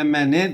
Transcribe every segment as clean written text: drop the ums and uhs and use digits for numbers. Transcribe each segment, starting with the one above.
MNA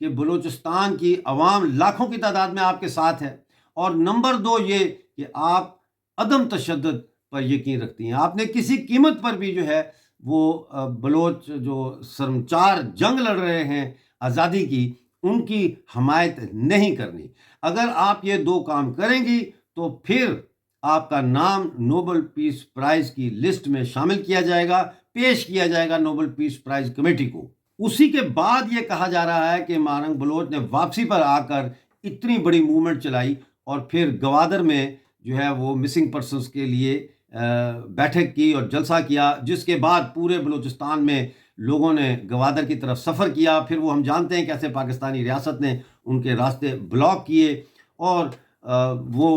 کہ بلوچستان کی عوام لاکھوں کی تعداد میں آپ کے ساتھ ہے، اور نمبر دو یہ کہ آپ عدم تشدد پر یقین رکھتی ہیں۔ آپ نے کسی قیمت پر بھی جو ہے وہ بلوچ جو شرمچار جنگ لڑ رہے ہیں آزادی ان کی حمایت نہیں کرنی۔ اگر آپ یہ دو کام کریں گی تو پھر آپ کا نام نوبل پیس پرائز کی لسٹ میں شامل کیا جائے گا، پیش کیا جائے گا نوبل پیس پرائز کمیٹی کو۔ اسی کے بعد یہ کہا جا رہا ہے کہ مہرنگ بلوچ نے واپسی پر آ کر اتنی بڑی موومنٹ چلائی اور پھر گوادر میں جو ہے وہ مسنگ پرسنز کے لیے بیٹھک کی اور جلسہ کیا، جس کے بعد پورے بلوچستان میں لوگوں نے گوادر کی طرف سفر کیا۔ پھر وہ ہم جانتے ہیں کیسے پاکستانی ریاست نے ان کے راستے بلاک کیے، اور وہ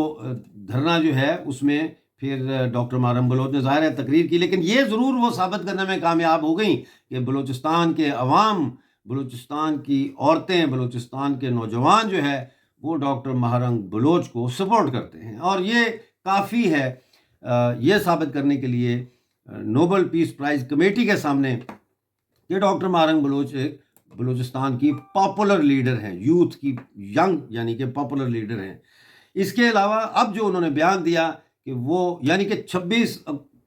دھرنا جو ہے اس میں پھر ڈاکٹر مہرنگ بلوچ نے ظاہر ہے تقریر کی، لیکن یہ ضرور وہ ثابت کرنے میں کامیاب ہو گئیں کہ بلوچستان کے عوام، بلوچستان کی عورتیں، بلوچستان کے نوجوان جو ہے وہ ڈاکٹر مہرنگ بلوچ کو سپورٹ کرتے ہیں، اور یہ کافی ہے یہ ثابت کرنے کے لیے نوبل پیس پرائز کمیٹی کے سامنے کہ ڈاکٹر مہرنگ بلوچ ایک بلوچستان کی پاپولر لیڈر ہیں، یوتھ کی ینگ یعنی کہ پاپولر لیڈر ہیں۔ اس کے علاوہ اب جو انہوں نے بیان دیا کہ وہ یعنی کہ 26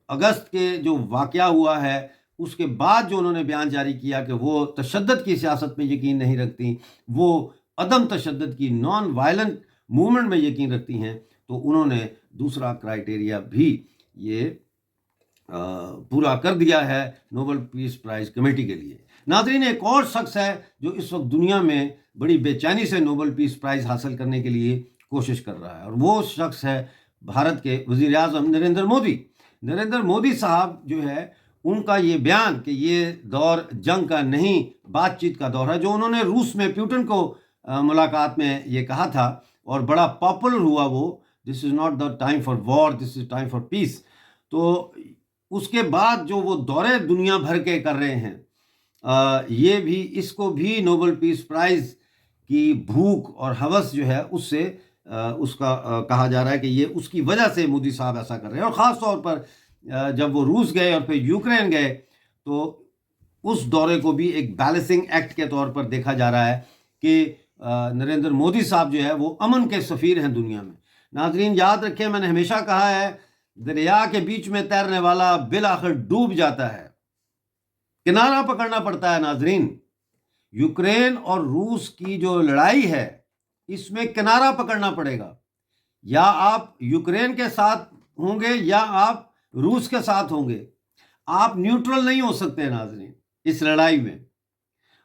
اگست کے جو واقعہ ہوا ہے اس کے بعد جو انہوں نے بیان جاری کیا کہ وہ تشدد کی سیاست میں یقین نہیں رکھتی، وہ عدم تشدد کی نان وائلنٹ موومنٹ میں یقین رکھتی ہیں، تو انہوں نے دوسرا کرائیٹیریا بھی یہ پورا کر دیا ہے نوبل پیس پرائز کمیٹی کے لیے۔ ناظرین، ایک اور شخص ہے جو اس وقت دنیا میں بڑی بے چینی سے نوبل پیس پرائز حاصل کرنے کے لیے کوشش کر رہا ہے، اور وہ شخص ہے بھارت کے وزیر اعظم نریندر مودی۔ نریندر مودی صاحب جو ہے ان کا یہ بیان کہ یہ دور جنگ کا نہیں بات چیت کا دور ہے، جو انہوں نے روس میں پیوٹن کو ملاقات میں یہ کہا تھا اور بڑا پاپولر ہوا، وہ this is not the time for war, this is time for peace. تو اس کے بعد جو وہ دورے دنیا بھر کے کر رہے ہیں، یہ بھی اس کو بھی نوبل پیس پرائز کی بھوک اور ہوس جو ہے اس سے اس کا کہا جا رہا ہے کہ یہ اس کی وجہ سے مودی صاحب ایسا کر رہے ہیں۔ اور خاص طور پر جب وہ روس گئے اور پھر یوکرین گئے تو اس دورے کو بھی ایک بیلنسنگ ایکٹ کے طور پر دیکھا جا رہا ہے کہ نریندر مودی صاحب جو ہے وہ امن کے سفیر ہیں دنیا میں۔ ناظرین یاد رکھیں، میں نے ہمیشہ کہا ہے دریا کے بیچ میں تیرنے والا بالآخر ڈوب جاتا ہے، کنارہ پکڑنا پڑتا ہے۔ ناظرین، یوکرین اور روس کی جو لڑائی ہے اس میں کنارہ پکڑنا پڑے گا، یا آپ یوکرین کے ساتھ ہوں گے یا آپ روس کے ساتھ ہوں گے، آپ نیوٹرل نہیں ہو سکتے ناظرین اس لڑائی میں۔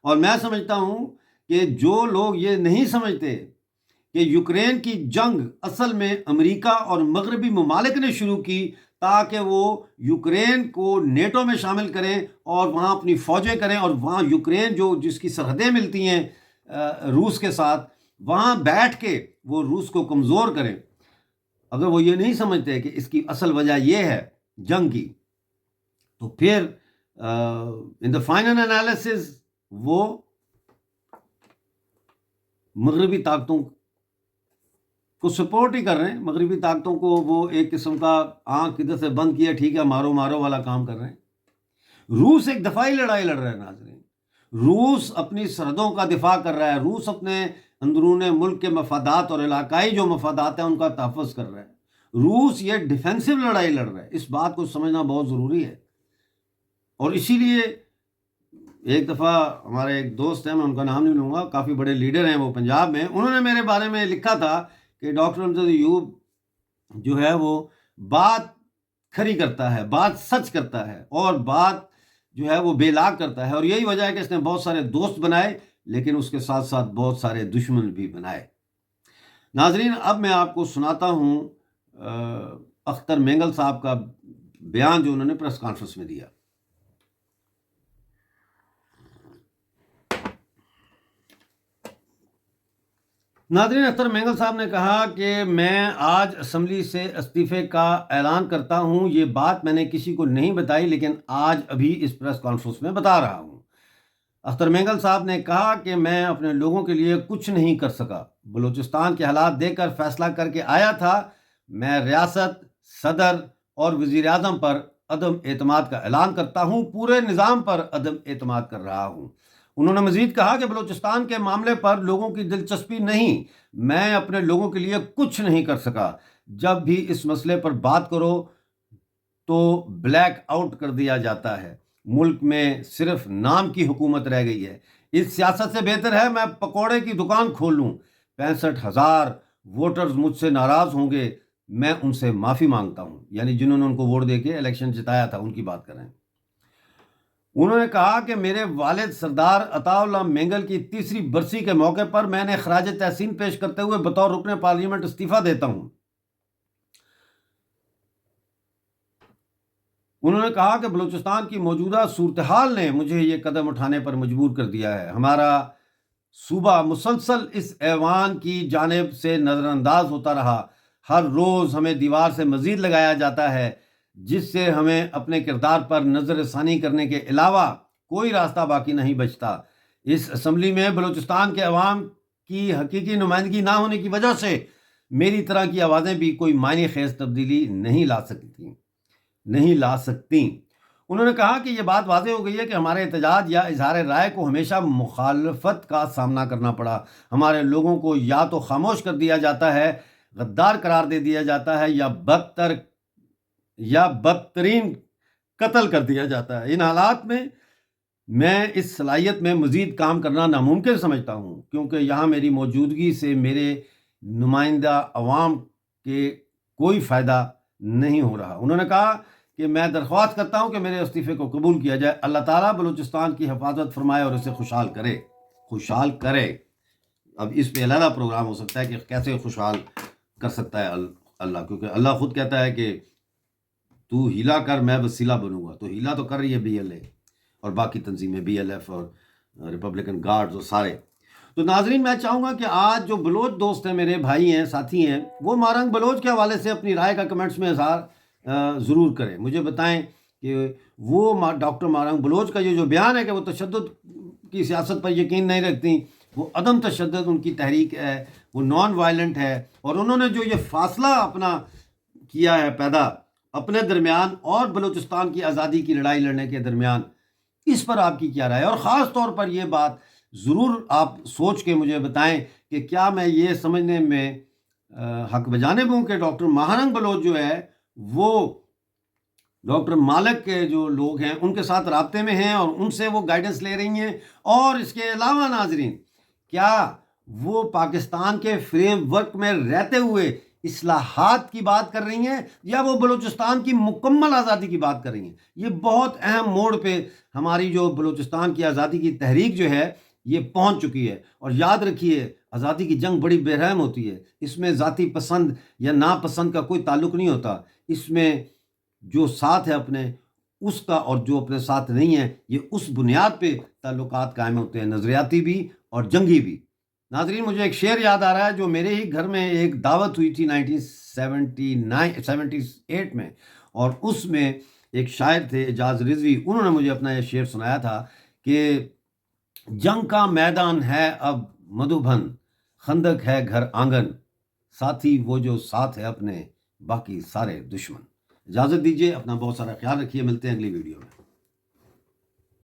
اور میں سمجھتا ہوں کہ جو لوگ یہ نہیں سمجھتے کہ یوکرین کی جنگ اصل میں امریکہ اور مغربی ممالک نے شروع کی تاکہ وہ یوکرین کو نیٹو میں شامل کریں اور وہاں اپنی فوجیں کریں، اور وہاں یوکرین جس کی سرحدیں ملتی ہیں روس کے ساتھ، وہاں بیٹھ کے وہ روس کو کمزور کریں، اگر وہ یہ نہیں سمجھتے کہ اس کی اصل وجہ یہ ہے جنگ کی، تو پھر ان دا فائنل انالیسز وہ مغربی طاقتوں کو سپورٹ ہی کر رہے ہیں، مغربی طاقتوں کو وہ ایک قسم کا آنکھ ادھر سے بند کیا ٹھیک ہے مارو مارو والا کام کر رہے ہیں۔ روس ایک دفاعی لڑائی لڑ رہا ہے ناظرین، روس اپنی سرحدوں کا دفاع کر رہا ہے، روس اپنے اندرون ملک کے مفادات اور علاقائی جو مفادات ہیں ان کا تحفظ کر رہا ہے۔ روس یہ ڈیفینسو لڑائی لڑ رہا ہے، اس بات کو سمجھنا بہت ضروری ہے۔ اور اسی لیے ایک دفعہ ہمارے ایک دوست ہیں، میں ان کا نام نہیں لوں گا، کافی بڑے لیڈر ہیں وہ پنجاب میں، انہوں نے میرے بارے میں لکھا تھا کہ ڈاکٹر امجد ایوب جو ہے وہ بات کھری کرتا ہے، بات سچ کرتا ہے، اور بات جو ہے وہ بے لاگ کرتا ہے، اور یہی وجہ ہے کہ اس نے بہت سارے دوست بنائے لیکن اس کے ساتھ ساتھ بہت سارے دشمن بھی بنائے۔ ناظرین، اب میں آپ کو سناتا ہوں اختر مینگل صاحب کا بیان جو انہوں نے پریس کانفرنس میں دیا۔ ناظرین، اختر مینگل صاحب نے کہا کہ میں آج اسمبلی سے استعفے کا اعلان کرتا ہوں، یہ بات میں نے کسی کو نہیں بتائی لیکن آج ابھی اس پریس کانفرنس میں بتا رہا ہوں۔ اختر مینگل صاحب نے کہا کہ میں اپنے لوگوں کے لیے کچھ نہیں کر سکا، بلوچستان کے حالات دیکھ کر فیصلہ کر کے آیا تھا، میں ریاست، صدر اور وزیر اعظم پر عدم اعتماد کا اعلان کرتا ہوں، پورے نظام پر عدم اعتماد کر رہا ہوں۔ انہوں نے مزید کہا کہ بلوچستان کے معاملے پر لوگوں کی دلچسپی نہیں، میں اپنے لوگوں کے لیے کچھ نہیں کر سکا، جب بھی اس مسئلے پر بات کرو تو بلیک آؤٹ کر دیا جاتا ہے، ملک میں صرف نام کی حکومت رہ گئی ہے، اس سیاست سے بہتر ہے میں پکوڑے کی دکان کھول لوں، 65,000 ووٹرز مجھ سے ناراض ہوں گے، میں ان سے معافی مانگتا ہوں، یعنی جنہوں نے ان کو ووٹ دے کے الیکشن جتایا تھا ان کی بات کر رہے ہیں۔ انہوں نے کہا کہ میرے والد سردار عطا اللہ مینگل کی 3ری برسی کے موقع پر میں نے خراج تحسین پیش کرتے ہوئے بطور رکن پارلیمنٹ استعفیٰ دیتا ہوں۔ انہوں نے کہا کہ بلوچستان کی موجودہ صورتحال نے مجھے یہ قدم اٹھانے پر مجبور کر دیا ہے، ہمارا صوبہ مسلسل اس ایوان کی جانب سے نظر انداز ہوتا رہا، ہر روز ہمیں دیوار سے مزید لگایا جاتا ہے، جس سے ہمیں اپنے کردار پر نظر ثانی کرنے کے علاوہ کوئی راستہ باقی نہیں بچتا۔ اس اسمبلی میں بلوچستان کے عوام کی حقیقی نمائندگی نہ ہونے کی وجہ سے میری طرح کی آوازیں بھی کوئی معنی خیز تبدیلی نہیں لا سکتی۔ انہوں نے کہا کہ یہ بات واضح ہو گئی ہے کہ ہمارے احتجاج یا اظہار رائے کو ہمیشہ مخالفت کا سامنا کرنا پڑا، ہمارے لوگوں کو یا تو خاموش کر دیا جاتا ہے، غدار قرار دے دیا جاتا ہے، یا بدترین قتل کر دیا جاتا ہے۔ ان حالات میں اس صلاحیت میں مزید کام کرنا ناممکن سمجھتا ہوں، کیونکہ یہاں میری موجودگی سے میرے نمائندہ عوام کے کوئی فائدہ نہیں ہو رہا۔ انہوں نے کہا کہ میں درخواست کرتا ہوں کہ میرے استعفے کو قبول کیا جائے، اللہ تعالیٰ بلوچستان کی حفاظت فرمائے اور اسے خوشحال کرے۔ اب اس پہ علیحدہ پروگرام ہو سکتا ہے کہ کیسے خوشحال کر سکتا ہے اللہ، کیونکہ اللہ خود کہتا ہے کہ تو ہیلا کر میں وسیلہ بنوں گا، تو ہیلا تو کر رہی ہے BLA اور باقی تنظیمیں، BLF اور ریپبلکن گارڈز اور سارے۔ تو ناظرین، میں چاہوں گا کہ آج جو بلوچ دوست ہیں، میرے بھائی ہیں، ساتھی ہیں، وہ مارنگ بلوچ کے حوالے سے اپنی رائے کا کمنٹس میں اظہار ضرور کریں، مجھے بتائیں کہ وہ ڈاکٹر مارنگ بلوچ کا یہ جو بیان ہے کہ وہ تشدد کی سیاست پر یقین نہیں رکھتی، وہ عدم تشدد ان کی تحریک ہے، وہ نان وائلنٹ ہے، اور انہوں نے جو یہ فاصلہ اپنا کیا ہے پیدا اپنے درمیان اور بلوچستان کی آزادی کی لڑائی لڑنے کے درمیان، اس پر آپ کی کیا رائے ہے؟ اور خاص طور پر یہ بات ضرور آپ سوچ کے مجھے بتائیں کہ کیا میں یہ سمجھنے میں حق بجانب ہوں کہ ڈاکٹر مہرنگ بلوچ جو ہے وہ ڈاکٹر مالک کے جو لوگ ہیں ان کے ساتھ رابطے میں ہیں اور ان سے وہ گائیڈنس لے رہی ہیں، اور اس کے علاوہ ناظرین کیا وہ پاکستان کے فریم ورک میں رہتے ہوئے اصلاحات کی بات کر رہی ہیں یا وہ بلوچستان کی مکمل آزادی کی بات کر رہی ہیں؟ یہ بہت اہم موڑ پہ ہماری جو بلوچستان کی آزادی کی تحریک جو ہے یہ پہنچ چکی ہے، اور یاد رکھیے آزادی کی جنگ بڑی بے رحم ہوتی ہے، اس میں ذاتی پسند یا ناپسند کا کوئی تعلق نہیں ہوتا، اس میں جو ساتھ ہے اپنے اس کا اور جو اپنے ساتھ نہیں ہے، یہ اس بنیاد پہ تعلقات قائم ہوتے ہیں، نظریاتی بھی اور جنگی بھی۔ ناظرین، مجھے ایک شعر یاد آ رہا ہے جو میرے ہی گھر میں ایک دعوت ہوئی تھی 1978 میں، اور اس میں ایک شاعر تھے اعجاز رضوی، انہوں نے مجھے اپنا یہ شعر سنایا تھا کہ جنگ کا میدان ہے اب مدھوبن، خندق ہے گھر آنگن، ساتھی وہ جو ساتھ ہے اپنے، باقی سارے دشمن۔ اجازت دیجیے، اپنا بہت سارا خیال رکھیے، ملتے ہیں اگلی ویڈیو میں۔